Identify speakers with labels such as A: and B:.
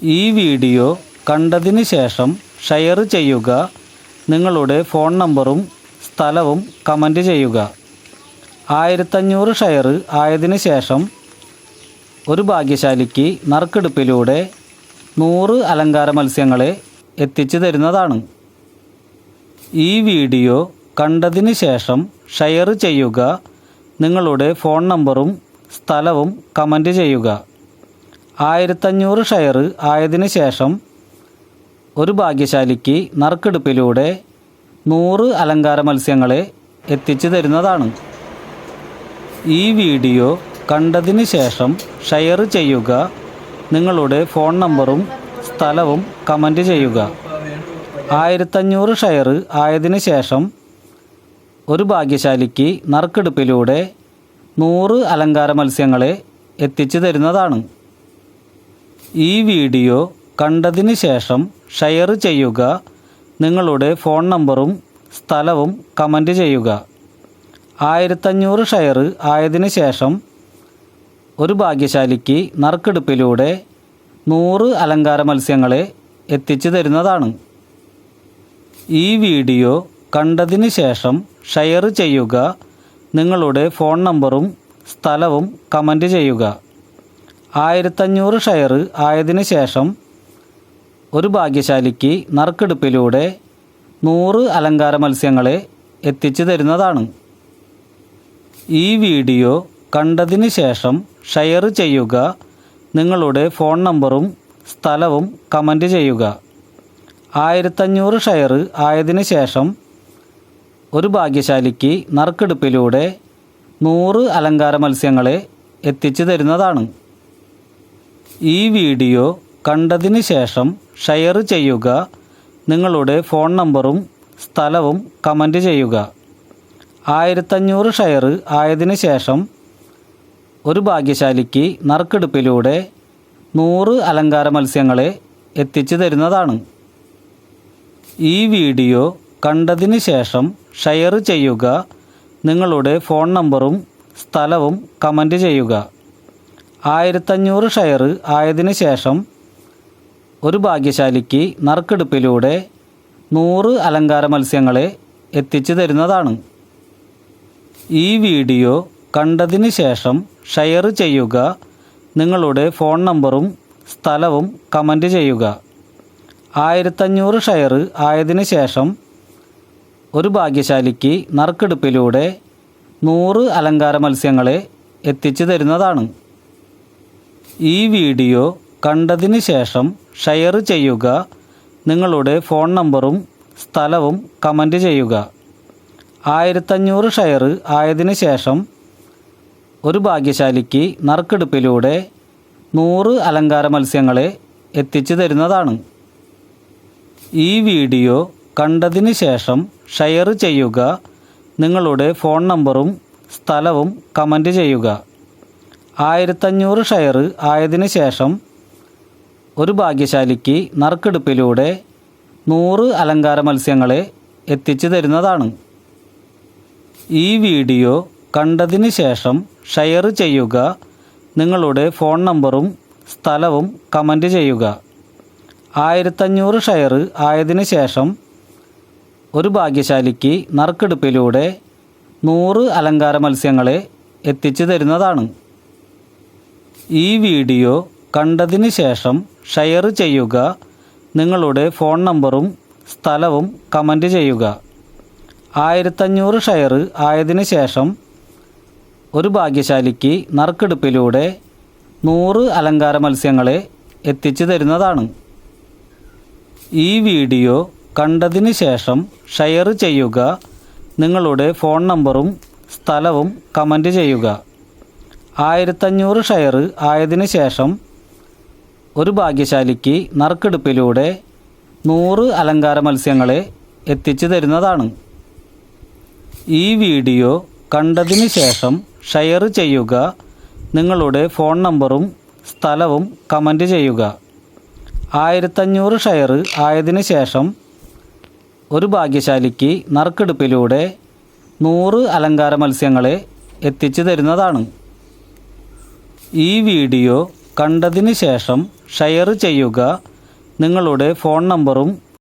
A: ഈ വീഡിയോ കണ്ടതിന് ശേഷം ഷെയർ ചെയ്യുക. നിങ്ങളുടെ ഫോൺ നമ്പറും സ്ഥലവും കമൻറ്റ് ചെയ്യുക. 1500 ഷെയർ ആയതിനു ശേഷം ഒരു ഭാഗ്യശാലിക്ക് നറുക്കെടുപ്പിലൂടെ 100 അലങ്കാര മത്സ്യങ്ങളെ എത്തിച്ചു തരുന്നതാണ്. ഈ വീഡിയോ കണ്ടതിന് ശേഷം ഷെയർ ചെയ്യുക. നിങ്ങളുടെ ഫോൺ നമ്പറും സ്ഥലവും കമൻറ്റ് ചെയ്യുക. 1500 ഷെയർ ആയതിനു ശേഷം ഒരു ഭാഗ്യശാലിക്ക് നറുക്കെടുപ്പിലൂടെ 100 അലങ്കാര മത്സ്യങ്ങളെ എത്തിച്ചു തരുന്നതാണ്. ഈ വീഡിയോ കണ്ടതിന് ശേഷം ഷെയർ ചെയ്യുക. നിങ്ങളുടെ ഫോൺ നമ്പറും സ്ഥലവും കമൻറ്റ് ചെയ്യുക. 1500 ഷെയർ ആയതിനു ശേഷം ഒരു ഭാഗ്യശാലിക്ക് നറുക്കെടുപ്പിലൂടെ 100 അലങ്കാര മത്സ്യങ്ങളെ എത്തിച്ചു തരുന്നതാണ്. ഈ വീഡിയോ കണ്ടതിന് ശേഷം ഷെയർ ചെയ്യുക. നിങ്ങളുടെ ഫോൺ നമ്പറും സ്ഥലവും കമൻറ്റ് ചെയ്യുക. 1500 ഷെയർ ആയതിനു ശേഷം ഒരു ഭാഗ്യശാലിക്ക് നറുക്കെടുപ്പിലൂടെ 100 അലങ്കാര മത്സ്യങ്ങളെ എത്തിച്ചു തരുന്നതാണ്. ഈ വീഡിയോ കണ്ടതിന് ശേഷം ഷെയർ ചെയ്യുക. നിങ്ങളുടെ ഫോൺ നമ്പറും സ്ഥലവും കമൻറ്റ് ചെയ്യുക. 1500 ഷെയർ ആയതിനു ശേഷം ഒരു ഭാഗ്യശാലിക്ക് നറുക്കെടുപ്പിലൂടെ 100 അലങ്കാര മത്സ്യങ്ങളെ എത്തിച്ചു തരുന്നതാണ്. ഈ വീഡിയോ കണ്ടതിന് ശേഷം ഷെയർ ചെയ്യുക. നിങ്ങളുടെ ഫോൺ നമ്പറും സ്ഥലവും കമൻറ്റ് ചെയ്യുക. 1500 ഷെയർ ആയതിനു ശേഷം ഒരു ഭാഗ്യശാലിക്ക് നറുക്കെടുപ്പിലൂടെ 100 അലങ്കാര മത്സ്യങ്ങളെ എത്തിച്ചു തരുന്നതാണ്. ഈ വീഡിയോ കണ്ടതിന് ശേഷം ഷെയർ ചെയ്യുക. നിങ്ങളുടെ ഫോൺ നമ്പറും സ്ഥലവും കമൻറ്റ് ചെയ്യുക. 1500 ഷെയർ ആയതിനു ശേഷം ഒരു ഭാഗ്യശാലിക്ക് നറുക്കെടുപ്പിലൂടെ 100 അലങ്കാര മത്സ്യങ്ങളെ എത്തിച്ചു തരുന്നതാണ്. ഈ വീഡിയോ കണ്ടതിന് ശേഷം ഷെയർ ചെയ്യുക. നിങ്ങളുടെ ഫോൺ നമ്പറും സ്ഥലവും കമൻറ്റ് ചെയ്യുക. 1500 ഷെയർ ആയതിനു ശേഷം ഒരു ഭാഗ്യശാലിക്ക് നറുക്കെടുപ്പിലൂടെ 100 അലങ്കാര മത്സ്യങ്ങളെ എത്തിച്ചു തരുന്നതാണ്. ഈ വീഡിയോ കണ്ടതിന് ശേഷം ഷെയർ ചെയ്യുക. നിങ്ങളുടെ ഫോൺ നമ്പറും സ്ഥലവും കമൻറ്റ് ചെയ്യുക. 1500 ഷെയർ ആയതിനു ശേഷം ഒരു ഭാഗ്യശാലിക്ക് നറുക്കെടുപ്പിലൂടെ 100 അലങ്കാര മത്സ്യങ്ങളെ എത്തിച്ചു തരുന്നതാണ്. ഈ വീഡിയോ കണ്ടതിന് ശേഷം ഷെയർ ചെയ്യുക. നിങ്ങളുടെ ഫോൺ നമ്പറും സ്ഥലവും കമൻറ്റ് ചെയ്യുക. 1500 ഷെയർ ആയതിനു ശേഷം ഒരു ഭാഗ്യശാലിക്ക് നറുക്കെടുപ്പിലൂടെ 100 അലങ്കാര മത്സ്യങ്ങളെ എത്തിച്ചു തരുന്നതാണ്. ഈ വീഡിയോ കണ്ടതിന് ശേഷം ഷെയർ ചെയ്യുക. നിങ്ങളുടെ ഫോൺ നമ്പറും സ്ഥലവും കമൻറ്റ് ചെയ്യുക. 1500 ഷെയർ ആയതിനു ശേഷം ഒരു ഭാഗ്യശാലിക്ക് നറുക്കെടുപ്പിലൂടെ 100 അലങ്കാര മത്സ്യങ്ങളെ എത്തിച്ചു തരുന്നതാണ്. ഈ വീഡിയോ കണ്ടതിന് ശേഷം ഷെയർ ചെയ്യുക. നിങ്ങളുടെ ഫോൺ നമ്പറും സ്ഥലവും കമൻറ്റ് ചെയ്യുക. 1500 ഷെയർ ആയതിനു ശേഷം ഒരു ഭാഗ്യശാലിക്ക് നറുക്കെടുപ്പിലൂടെ 100 അലങ്കാര മത്സ്യങ്ങളെ എത്തിച്ചു തരുന്നതാണ്. ഈ വീഡിയോ കണ്ടതിന് ശേഷം ഷെയർ ചെയ്യുക. നിങ്ങളുടെ ഫോൺ നമ്പറും സ്ഥലവും കമൻറ്റ് ചെയ്യുക. 1500 ഷെയർ ആയതിനു ശേഷം ഒരു ഭാഗ്യശാലിക്ക് നറുക്കെടുപ്പിലൂടെ 100 അലങ്കാര മത്സ്യങ്ങളെ എത്തിച്ചു തരുന്നതാണ്. ഈ വീഡിയോ കണ്ടതിന് ശേഷം ഷെയർ ചെയ്യുക. നിങ്ങളുടെ ഫോൺ നമ്പറും സ്ഥലവും കമൻറ്റ് ചെയ്യുക. 1500 ഷെയർ ആയതിനു ശേഷം ഒരു ഭാഗ്യശാലിക്ക് നറുക്കെടുപ്പിലൂടെ 100 അലങ്കാര മത്സ്യങ്ങളെ എത്തിച്ചു തരുന്നതാണ്. ഈ വീഡിയോ കണ്ടതിന് ശേഷം ഷെയർ ചെയ്യുക. നിങ്ങളുടെ ഫോൺ നമ്പറും സ്ഥലവും കമൻറ്റ് ചെയ്യുക. 1500 ഷെയർ ആയതിനു ശേഷം ഒരു ഭാഗ്യശാലിക്ക് നറുക്കെടുപ്പിലൂടെ 100 അലങ്കാര മത്സ്യങ്ങളെ എത്തിച്ചു തരുന്നതാണ്. ഈ വീഡിയോ കണ്ടതിന് ശേഷം ഷെയർ ചെയ്യുക. നിങ്ങളുടെ ഫോൺ നമ്പറും